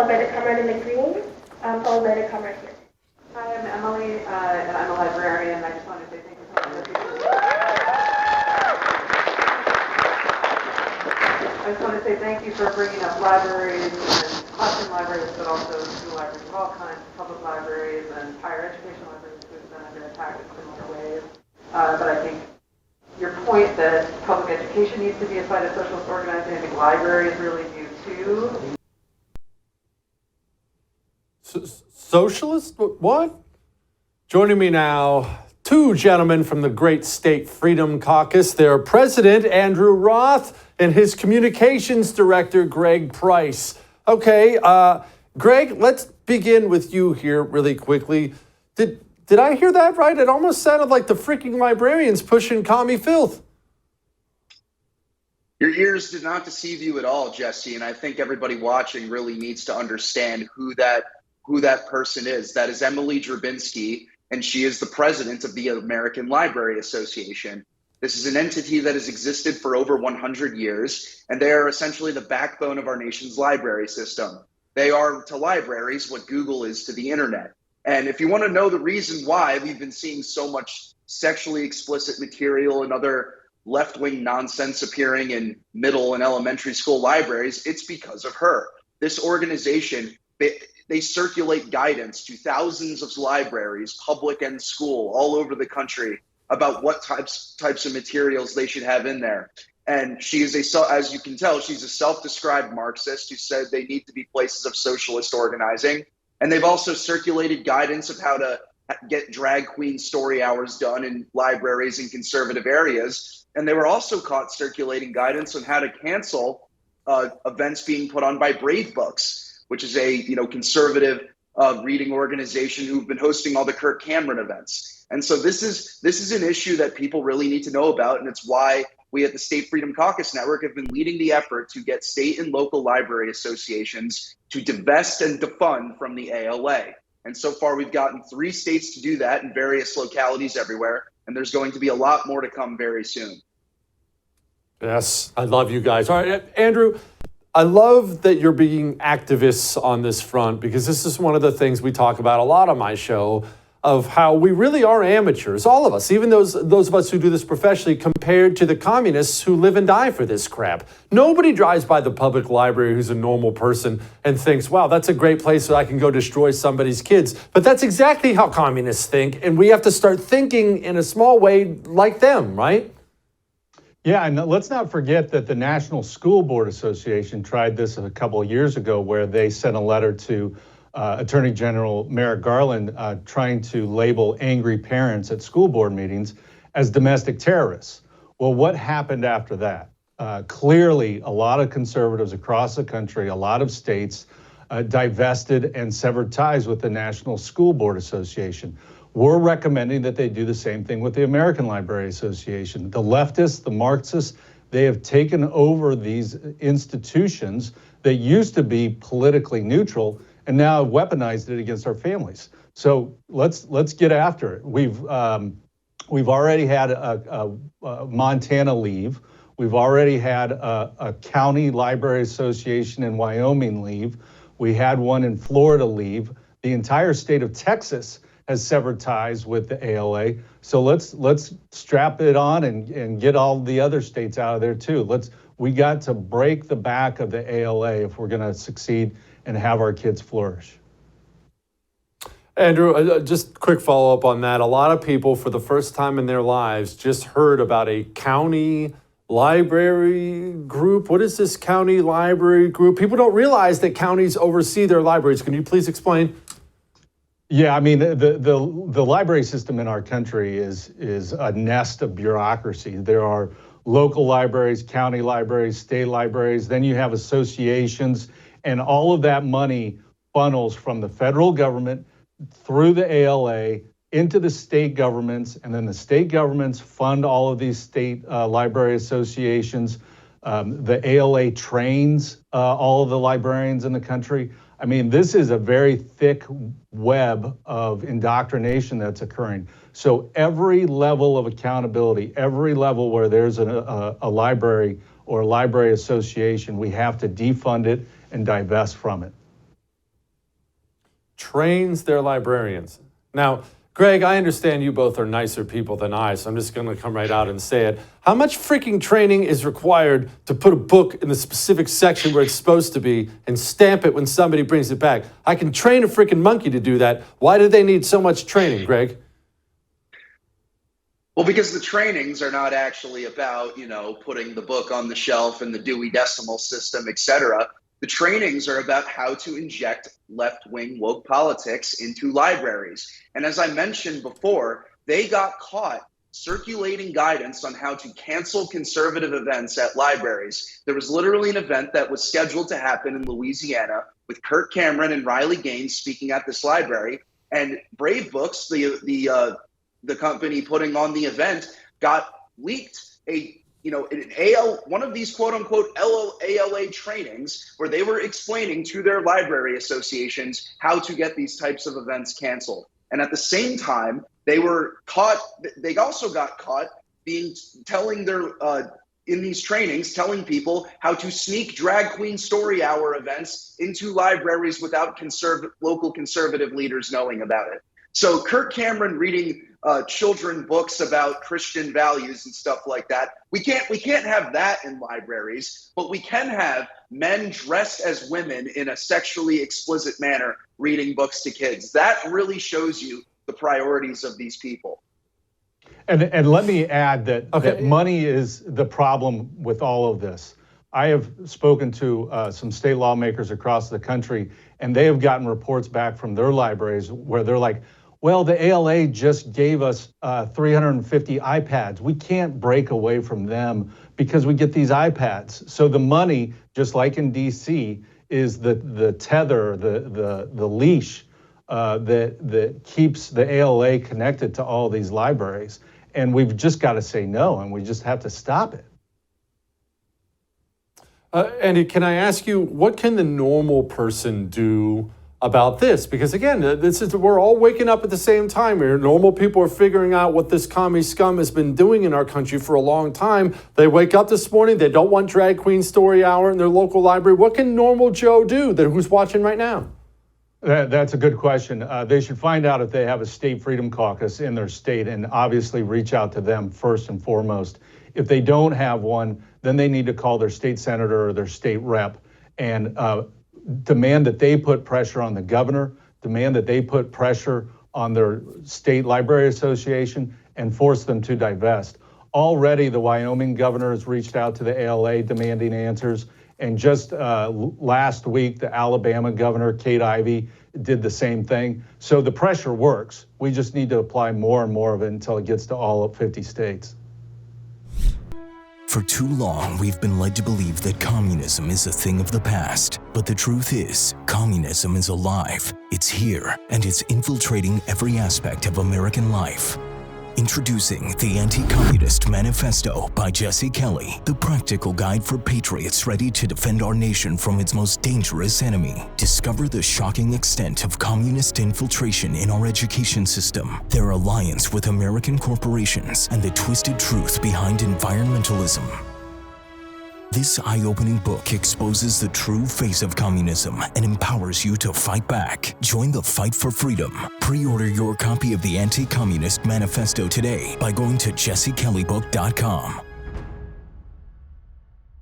followed by the comrade in the green, followed by the comrade here. Hi, I'm Emily, and I'm a librarian. I just wanted to say thank you so much. I just want to say thank you for bringing up libraries and classroom libraries, but also school libraries of all kinds, public libraries and higher education libraries who've been under attack in similar ways. But I think your point that public education needs to be a site of socialist organizing, I think libraries really do too. Socialist? What? Joining me now, two gentlemen from the great state Freedom Caucus. Their president, Andrew Roth, and his communications director, Greg Price. Okay, Greg, let's begin with you here really quickly. Did I hear that right? It almost sounded like the freaking librarians pushing commie filth. Your ears did not deceive you at all, Jesse, and I think everybody watching really needs to understand who that person is. That is Emily Drabinski, and she is the president of the American Library Association. This is an entity that has existed for over 100 years, and they are essentially the backbone of our nation's library system. They are to libraries what Google is to the internet. And if you want to know the reason why we've been seeing so much sexually explicit material and other left-wing nonsense appearing in middle and elementary school libraries, it's because of her. This organization, they circulate guidance to thousands of libraries, public and school, all over the country about what types of materials they should have in there. And she is as you can tell, she's a self-described Marxist who said they need to be places of socialist organizing. And they've also circulated guidance of how to get drag queen story hours done in libraries in conservative areas. And they were also caught circulating guidance on how to cancel events being put on by Brave Books, which is a conservative reading organization who've been hosting all the Kirk Cameron events. And so this is an issue that people really need to know about, and it's why we at the State Freedom Caucus Network have been leading the effort to get state and local library associations to divest and defund from the ALA. And so far, we've gotten 3 states to do that in various localities everywhere, and there's going to be a lot more to come very soon. Yes, I love you guys. All right, Andrew, I love that you're being activists on this front, because this is one of the things we talk about a lot on my show, of how we really are amateurs, all of us, even those of us who do this professionally, compared to the communists who live and die for this crap. Nobody drives by the public library who's a normal person and thinks, wow, that's a great place that I can go destroy somebody's kids. But that's exactly how communists think, and we have to start thinking in a small way like them, right? Yeah, and let's not forget that the National School Board Association tried this a couple of years ago, where they sent a letter to Attorney General Merrick Garland trying to label angry parents at school board meetings as domestic terrorists. Well, what happened after that? Clearly, a lot of conservatives across the country, a lot of states divested and severed ties with the National School Board Association. We're recommending that they do the same thing with the American Library Association. The leftists, the Marxists, they have taken over these institutions that used to be politically neutral and now have weaponized it against our families. So let's get after it. We've already had a Montana leave. We've already had a county library association in Wyoming leave. We had one in Florida leave. The entire state of Texas has severed ties with the ALA. So let's strap it on and get all the other states out of there too. We got to break the back of the ALA if we're gonna succeed and have our kids flourish. Andrew, just quick follow-up on that. A lot of people, for the first time in their lives, just heard about a county library group. What is this county library group? People don't realize that counties oversee their libraries. Can you please explain? Yeah, I mean, the library system in our country is a nest of bureaucracy. There are local libraries, county libraries, state libraries, then you have associations, and all of that money funnels from the federal government through the ALA into the state governments, and then the state governments fund all of these state library associations. The ALA trains all of the librarians in the country. I mean, this is a very thick web of indoctrination that's occurring. So every level of accountability, every level where there's a library or a library association, we have to defund it and divest from it. trains their librarians. Now, Greg, I understand you both are nicer people than I, so I'm just going to come right out and say it. How much freaking training is required to put a book in the specific section where it's supposed to be and stamp it when somebody brings it back? I can train a freaking monkey to do that. Why do they need so much training, Greg? Well, because the trainings are not actually about, putting the book on the shelf and the Dewey Decimal System, et cetera. The trainings are about how to inject left-wing woke politics into libraries. And as I mentioned before, they got caught circulating guidance on how to cancel conservative events at libraries. There was literally an event that was scheduled to happen in Louisiana with Kirk Cameron and Riley Gaines speaking at this library. And Brave Books, the company putting on the event, got leaked one of these quote unquote ALA trainings where they were explaining to their library associations how to get these types of events canceled. And at the same time, they also got caught telling people how to sneak drag queen story hour events into libraries without local conservative leaders knowing about it. So Kirk Cameron reading children books about Christian values and stuff like that. We can't have that in libraries, but we can have men dressed as women in a sexually explicit manner reading books to kids. That really shows you the priorities of these people. And let me add that money is the problem with all of this. I have spoken to some state lawmakers across the country, and they have gotten reports back from their libraries where they're like, well, the ALA just gave us 350 iPads. We can't break away from them because we get these iPads. So the money, just like in DC, is the tether, the leash that keeps the ALA connected to all these libraries. And we've just got to say no, and we just have to stop it. Andy, can I ask you, what can the normal person do about this? Because again, we're all waking up at the same time here. Normal people are figuring out what this commie scum has been doing in our country for a long time. They wake up this morning, they don't want drag queen story hour in their local library. What can normal Joe do who's watching right now? That's a good question. They should find out if they have a state Freedom Caucus in their state and obviously reach out to them first and foremost. If they don't have one, then they need to call their state senator or their state rep and demand that they put pressure on the governor, demand that they put pressure on their state library association and force them to divest. Already the Wyoming governor has reached out to the ALA demanding answers. And just last week, the Alabama governor, Kate Ivey, did the same thing. So the pressure works. We just need to apply more and more of it until it gets to all 50 states. For too long, we've been led to believe that communism is a thing of the past. But the truth is, communism is alive. It's here, and it's infiltrating every aspect of American life. Introducing the Anti-Communist Manifesto by Jesse Kelly, the practical guide for patriots ready to defend our nation from its most dangerous enemy. Discover the shocking extent of communist infiltration in our education system, their alliance with American corporations, and the twisted truth behind environmentalism. This eye-opening book exposes the true face of communism and empowers you to fight back. Join the fight for freedom. Pre-order your copy of the Anti-Communist Manifesto today by going to jessekelleybook.com.